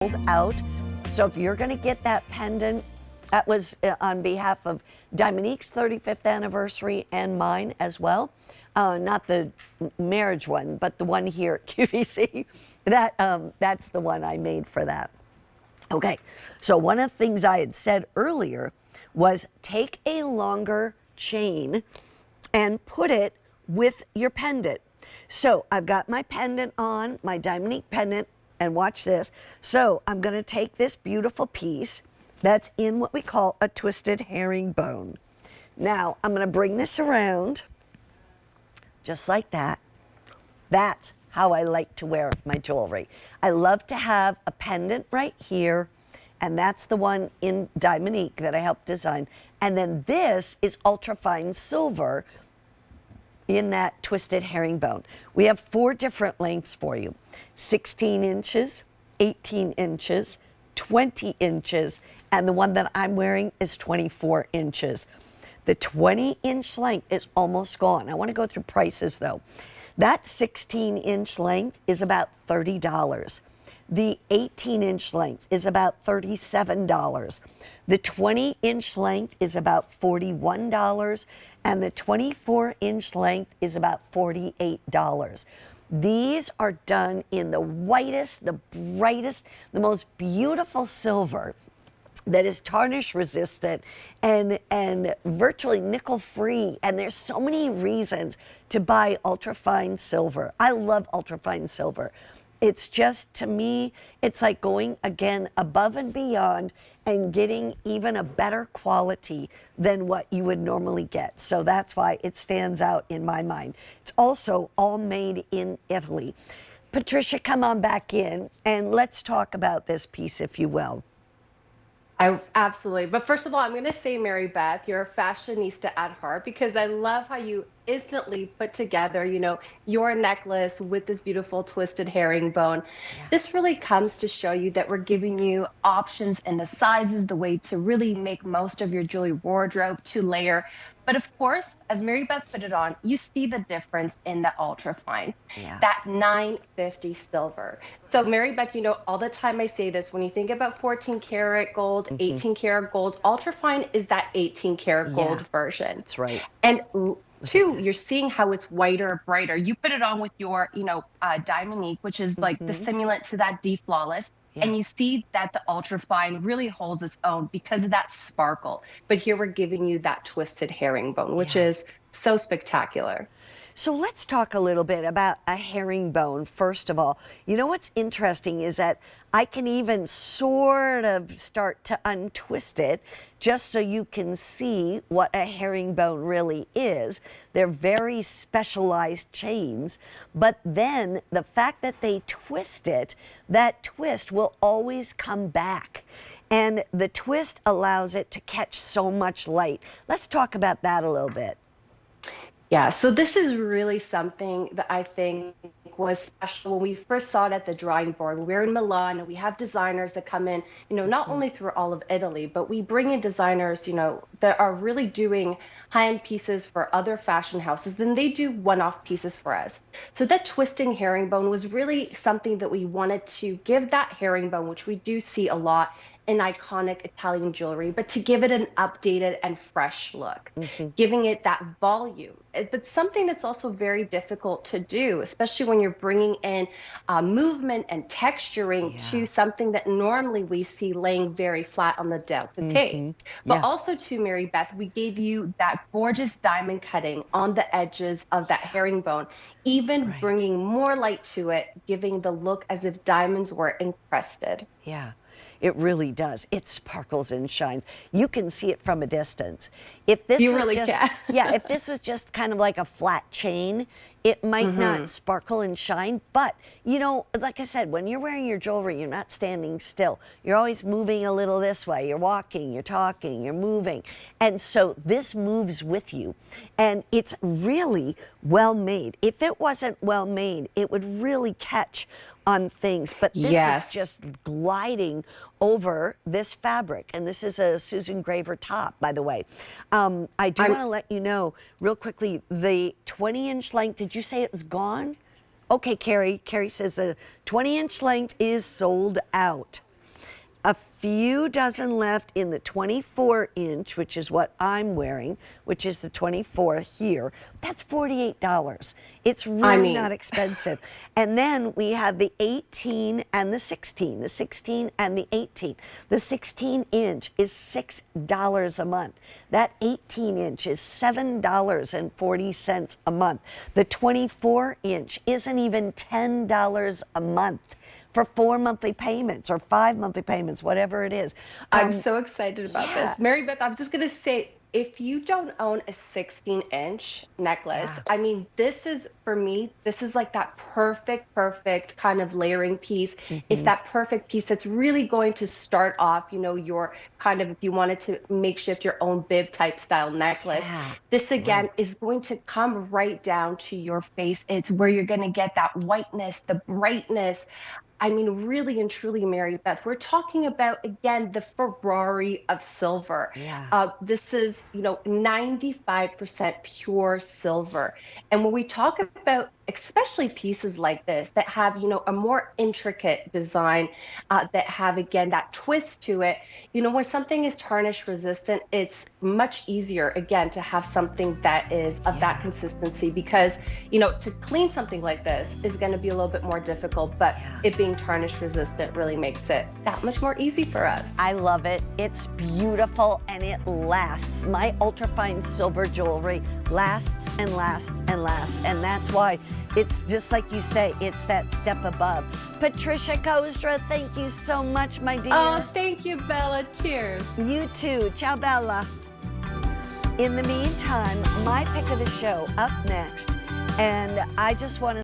sold out. So if you're going to get that pendant, that was on behalf of Dominique's 35th anniversary and mine as well. Not the marriage one, but the one here at QVC. That's the one I made for that. Okay, so one of the things I had said earlier was take a longer chain and put it with your pendant. So I've got my pendant on, my Dominique pendant, and watch this. So I'm going to take this beautiful piece that's in what we call a twisted herringbone. Now I'm going to bring this around just like that. That's how I like to wear my jewelry. I love to have a pendant right here, and that's the one in Dominique that I helped design. And then this is ultrafine silver in that twisted herringbone. We have 4 different lengths for you: 16 inches, 18 inches, 20 inches, and the one that I'm wearing is 24 inches. The 20-inch length is almost gone. I want to go through prices though. That 16-inch length is about $30. The 18-inch length is about $37. The 20-inch length is about $41, and the 24-inch length is about $48. These are done in the whitest, the brightest, the most beautiful silver that is tarnish resistant and virtually nickel free. And there's so many reasons to buy ultrafine silver. I love ultrafine silver. It's just, to me, it's like going again above and beyond and getting even a better quality than what you would normally get. So that's why it stands out in my mind. It's also all made in Italy. Patricia, come on back in and let's talk about this piece, if you will. Absolutely. But first of all, I'm going to say, Mary Beth, you're a fashionista at heart, because I love how you instantly put together, your necklace with this beautiful twisted herringbone. Yeah. This really comes to show you that we're giving you options in the sizes, the way to really make most of your jewelry wardrobe, to layer. But of course, as Mary Beth put it on, you see the difference in the ultrafine, that 950 silver. So Mary Beth, all the time I say this, when you think about 14 karat gold, 18 karat gold, ultrafine is that 18 karat gold version. That's right. And 2, you're seeing how it's whiter, brighter. You put it on with your, Dominique, which is like the simulant to that D Flawless. Yeah. And you see that the ultrafine really holds its own because of that sparkle. But here we're giving you that twisted herringbone, which is so spectacular. So let's talk a little bit about a herringbone, first of all. What's interesting is that I can even sort of start to untwist it just so you can see what a herringbone really is. They're very specialized chains, but then the fact that they twist it, that twist will always come back. And the twist allows it to catch so much light. Let's talk about that a little bit. Yeah, so this is really something that I think was special when we first saw it at the drawing board. We're in Milan, and we have designers that come in, not only through all of Italy, but we bring in designers, that are really doing high-end pieces for other fashion houses, and they do one-off pieces for us. So that twisting herringbone was really something that we wanted to give that herringbone, which we do see a lot in iconic Italian jewelry, but to give it an updated and fresh look, giving it that volume. But something that's also very difficult to do, especially when you're bringing in movement and texturing to something that normally we see laying very flat on the décolleté. But also to Mary Beth, we gave you that gorgeous diamond cutting on the edges of that herringbone, even bringing more light to it, giving the look as if diamonds were encrusted. Yeah. It really does. It sparkles and shines. You can see it from a distance. If this you was really just, can. Yeah, if this was just kind of like a flat chain, it might not sparkle and shine. But, like I said, when you're wearing your jewelry, you're not standing still. You're always moving a little this way. You're walking, you're talking, you're moving. And so this moves with you. And it's really well made. If it wasn't well made, it would really catch on things, but this is just gliding over this fabric, and this is a Susan Graver top, by the way. I do want to let you know real quickly, the 20-inch length, did you say it was gone? Okay, Carrie says the 20-inch length is sold out. a few dozen left in the 24 inch, which is what I'm wearing, which is the 24 here. That's $48. It's really not expensive. And then we have the 18 and the 16 and the 18. The 16 inch is $6 a month. That 18 inch is $7.40 a month. The 24 inch isn't even $10 a month for 4 monthly payments or 5 monthly payments, whatever it is. I'm so excited about this. Mary Beth, I'm just going to say, if you don't own a 16-inch necklace, I mean, this is, for me, this is like that perfect kind of layering piece. It's that perfect piece that's really going to start off, you know, your kind of, if you wanted to makeshift your own bib type style necklace. This, again, is going to come right down to your face. It's where you're going to get that whiteness, the brightness. I mean, really and truly, Mary Beth, we're talking about, again, the Ferrari of silver. This is, you know, 95% pure silver. And when we talk about especially pieces like this that have, you know, a more intricate design, that have, again, that twist to it, you know, when something is tarnish resistant, it's much easier, again, to have something that is of that consistency, because, you know, to clean something like this is going to be a little bit more difficult, but it being tarnish resistant really makes it that much more easy for us. I love it. It's beautiful and it lasts. My ultrafine silver jewelry lasts and lasts and lasts, and that's why it's just like you say, it's that step above. Patricia Kostra, thank you so much, my dear. Oh, thank you, Bella. Cheers. You too. Ciao, Bella. In the meantime, my pick of the show up next, and I just want to